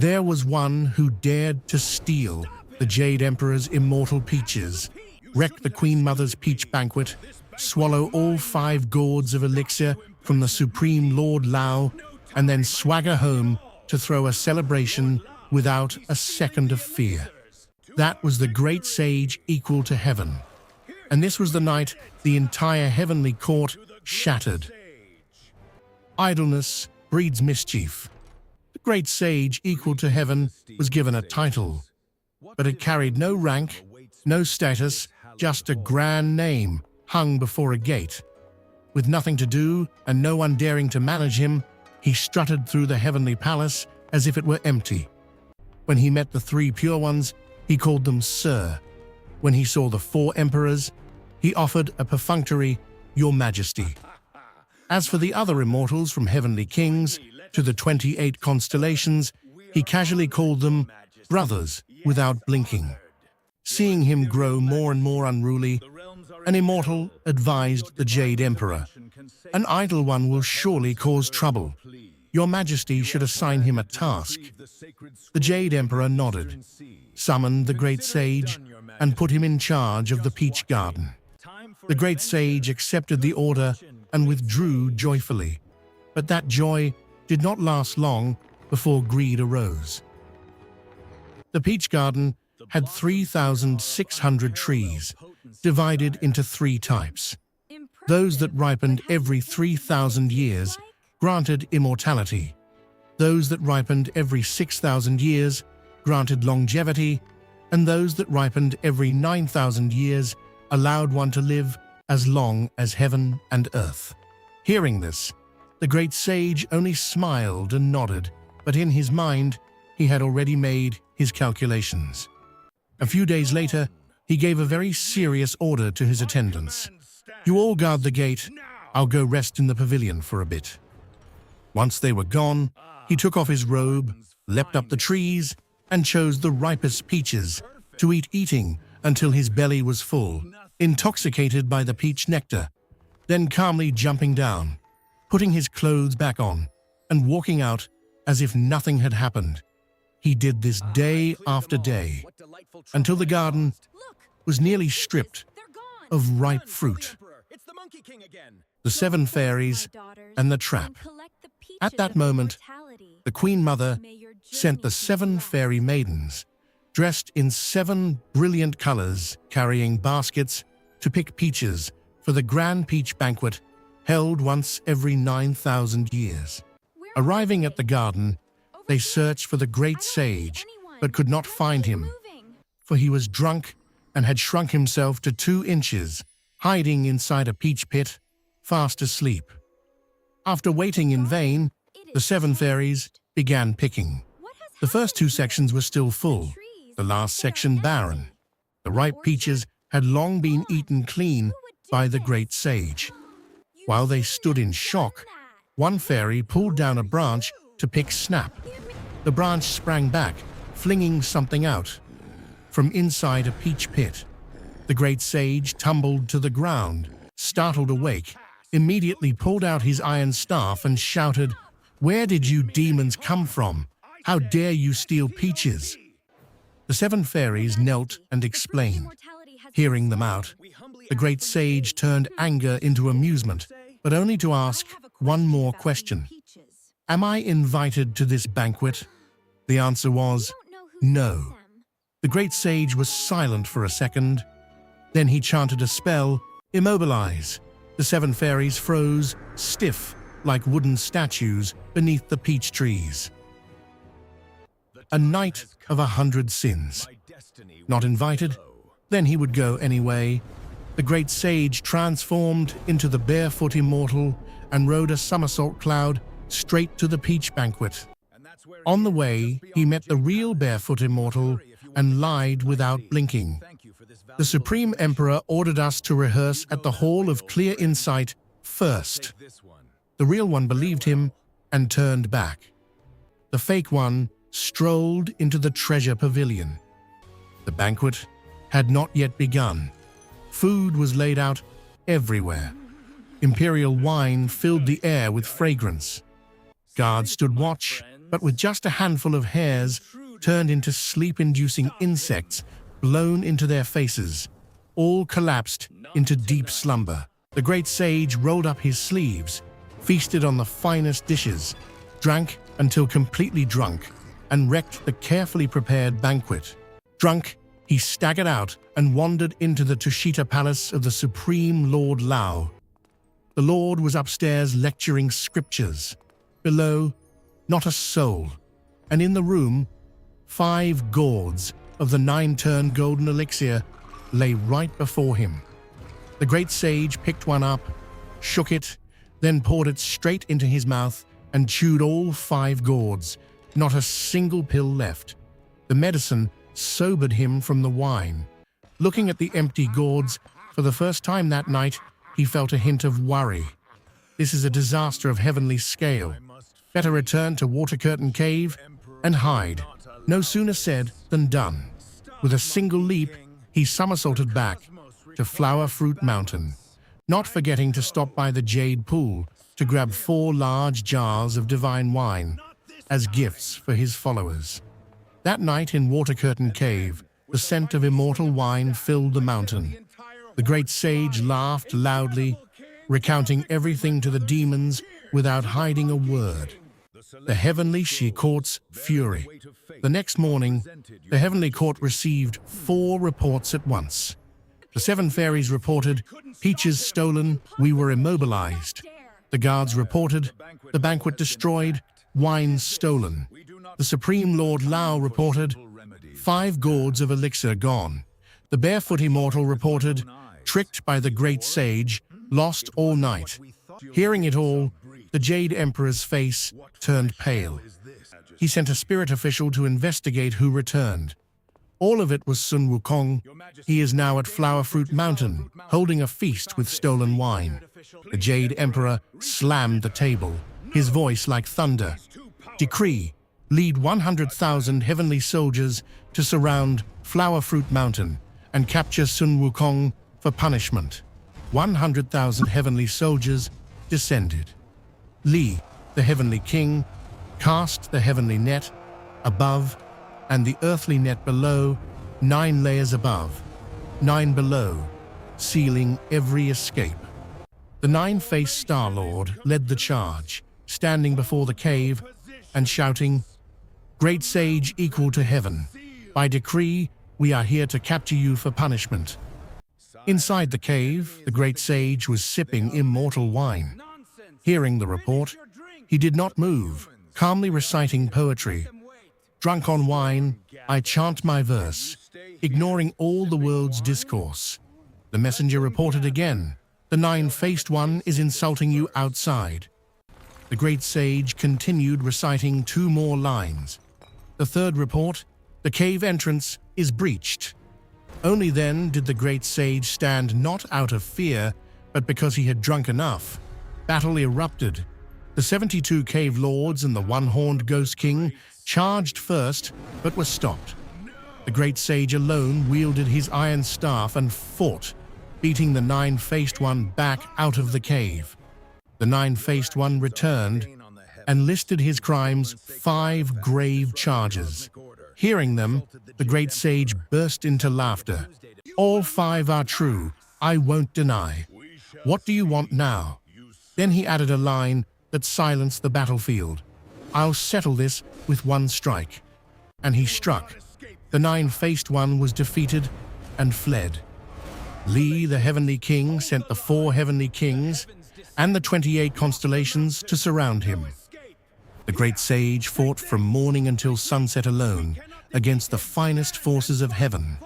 There was one who dared to steal the Jade Emperor's immortal peaches, wreck the Queen Mother's Peach Banquet, swallow all 5 gourds of elixir from the Supreme Lord Lao, and then swagger home to throw a celebration without a second of fear. That was the great sage equal to heaven. And this was the night the entire heavenly court shattered. Idleness breeds mischief. The great sage equal to heaven was given a title, but it carried no rank, no status, just a grand name hung before a gate. With nothing to do and no one daring to manage him, he strutted through the heavenly palace as if it were empty. When he met the 3 pure ones, he called them Sir. When he saw the 4 emperors, he offered a perfunctory, Your Majesty. As for the other immortals from heavenly kings to the 28 constellations, he casually called them brothers without blinking. Seeing him grow more and more unruly, an immortal advised the Jade Emperor, "An idle one will surely cause trouble. Your Majesty should assign him a task." The Jade Emperor nodded, summoned the great sage, and put him in charge of the Peach Garden. The great sage accepted the order and withdrew joyfully. But that joy did not last long before greed arose. The Peach Garden had 3,600 trees, divided into 3 types. Those that ripened every 3,000 years granted immortality. Those that ripened every 6,000 years granted longevity, and those that ripened every 9,000 years allowed one to live as long as heaven and earth. Hearing this, the great sage only smiled and nodded, but in his mind, he had already made his calculations. A few days later, he gave a very serious order to his attendants. "You all guard the gate. I'll go rest in the pavilion for a bit." Once they were gone, he took off his robe, leapt up the trees, and chose the ripest peaches to eating until his belly was full, intoxicated by the peach nectar, then calmly jumping down, putting his clothes back on, and walking out as if nothing had happened. He did this day after day, until the garden was nearly stripped of ripe fruit. The 7 fairies and the trap. At that moment, the Queen Mother sent the 7 fairy maidens, dressed in 7 brilliant colors, carrying baskets to pick peaches for the grand peach banquet held once every 9,000 years. Arriving at the garden, they searched for the great sage, but could not find him, for he was drunk and had shrunk himself to 2 inches, hiding inside a peach pit, fast asleep. After waiting in vain, the 7 fairies began picking. The first 2 sections were still full, the last section barren. The ripe peaches had long been eaten clean by the great sage. While they stood in shock, one fairy pulled down a branch to pick Snap. The branch sprang back, flinging something out. From inside a peach pit, the great sage tumbled to the ground, startled awake, immediately pulled out his iron staff and shouted, "Where did you demons come from? How dare you steal peaches?" The 7 fairies knelt and explained. Hearing them out, the great sage turned anger into amusement, but only to ask one more question. "Am I invited to this banquet?" The answer was no. The great sage was silent for a second. Then he chanted a spell, "Immobilize." The 7 fairies froze, stiff, like wooden statues beneath the peach trees. A night of 100 sins. Not invited? Then he would go anyway. The great sage transformed into the barefoot immortal and rode a somersault cloud straight to the peach banquet. On the way, he met the real barefoot immortal and lied without blinking. The Supreme Emperor ordered us to rehearse at the Hall of Clear Insight first. The real one believed him and turned back. The fake one strolled into the treasure pavilion. The banquet had not yet begun. Food was laid out everywhere. Imperial wine filled the air with fragrance. Guards stood watch, but with just a handful of hairs turned into sleep-inducing insects blown into their faces, all collapsed into deep slumber. The great sage rolled up his sleeves, feasted on the finest dishes, drank until completely drunk, and wrecked the carefully prepared banquet. Drunk, he staggered out and wandered into the Tushita palace of the Supreme Lord Lao. The Lord was upstairs lecturing scriptures. Below, not a soul. And in the room, 5 gourds of the 9-turn golden elixir lay right before him. The great sage picked one up, shook it, then poured it straight into his mouth and chewed all 5 gourds, not a single pill left. The medicine sobered him from the wine. Looking at the empty gourds, for the first time that night, he felt a hint of worry. This is a disaster of heavenly scale. Better return to Water Curtain Cave and hide. No sooner said than done. With a single leap, he somersaulted back to Flower Fruit Mountain, not forgetting to stop by the Jade Pool to grab 4 large jars of divine wine as gifts for his followers. That night in Water Curtain Cave, the scent of immortal wine filled the mountain. The great sage laughed loudly, recounting everything to the demons without hiding a word. The heavenly court's fury. The next morning, the heavenly court received 4 reports at once. The 7 fairies reported, "Peaches stolen, we were immobilized." The guards reported, "The banquet destroyed, wine stolen." The Supreme Lord Lao reported, 5 gourds of elixir gone. The barefoot Immortal reported, "Tricked by the great sage, lost all night." Hearing it all, the Jade Emperor's face turned pale. He sent a spirit official to investigate who returned. All of it was Sun Wukong. He is now at Flower Fruit Mountain, holding a feast with stolen wine. The Jade Emperor slammed the table, his voice like thunder. "Decree, lead 100,000 heavenly soldiers to surround Flower Fruit Mountain and capture Sun Wukong for punishment." 100,000 heavenly soldiers descended. Li, the heavenly king, cast the heavenly net above and the earthly net below, 9 layers above, 9 below, sealing every escape. The 9-faced Star Lord led the charge, standing before the cave and shouting, "Great sage equal to heaven, by decree we are here to capture you for punishment." Inside the cave, the great sage was sipping immortal wine. Hearing the report, he did not move, calmly reciting poetry. "Drunk on wine, I chant my verse, ignoring all the world's discourse." The messenger reported again, "The 9-faced one is insulting you outside." The great sage continued reciting 2 more lines. The third report, "The cave entrance is breached." Only then did the great sage stand, not out of fear, but because he had drunk enough. Battle erupted. The 72 cave lords and the one-horned ghost king charged first, but were stopped. The great sage alone wielded his iron staff and fought, beating the 9-faced one back out of the cave. The 9-faced one returned and listed his crimes, 5 grave charges. Hearing them, the great sage burst into laughter. "All 5 are true, I won't deny. What do you want now?" Then he added a line that silenced the battlefield. "I'll settle this with one strike." And he struck. The 9-faced one was defeated and fled. Li, the heavenly king, sent the 4 heavenly kings and the 28 constellations to surround him. The great sage fought from morning until sunset alone against the finest forces of heaven.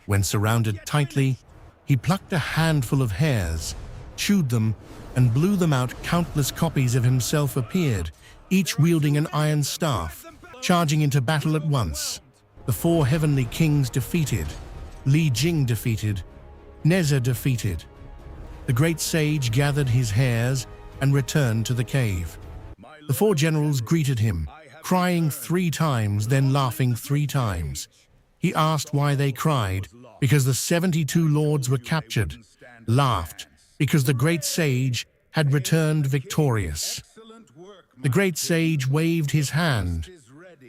When surrounded tightly, he plucked a handful of hairs, chewed them, and blew them out. Countless copies of himself appeared, each wielding an iron staff, charging into battle at once. The 4 heavenly kings defeated, Li Jing defeated, Neza defeated. The great sage gathered his hairs and returned to the cave. The 4 generals greeted him, crying 3 times, then laughing 3 times. He asked why they cried, because the 72 lords were captured, laughed, because the great sage had returned victorious. The great sage waved his hand.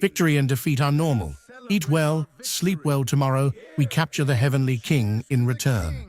Victory and defeat are normal. Eat well, sleep well tomorrow. We capture the heavenly king in return.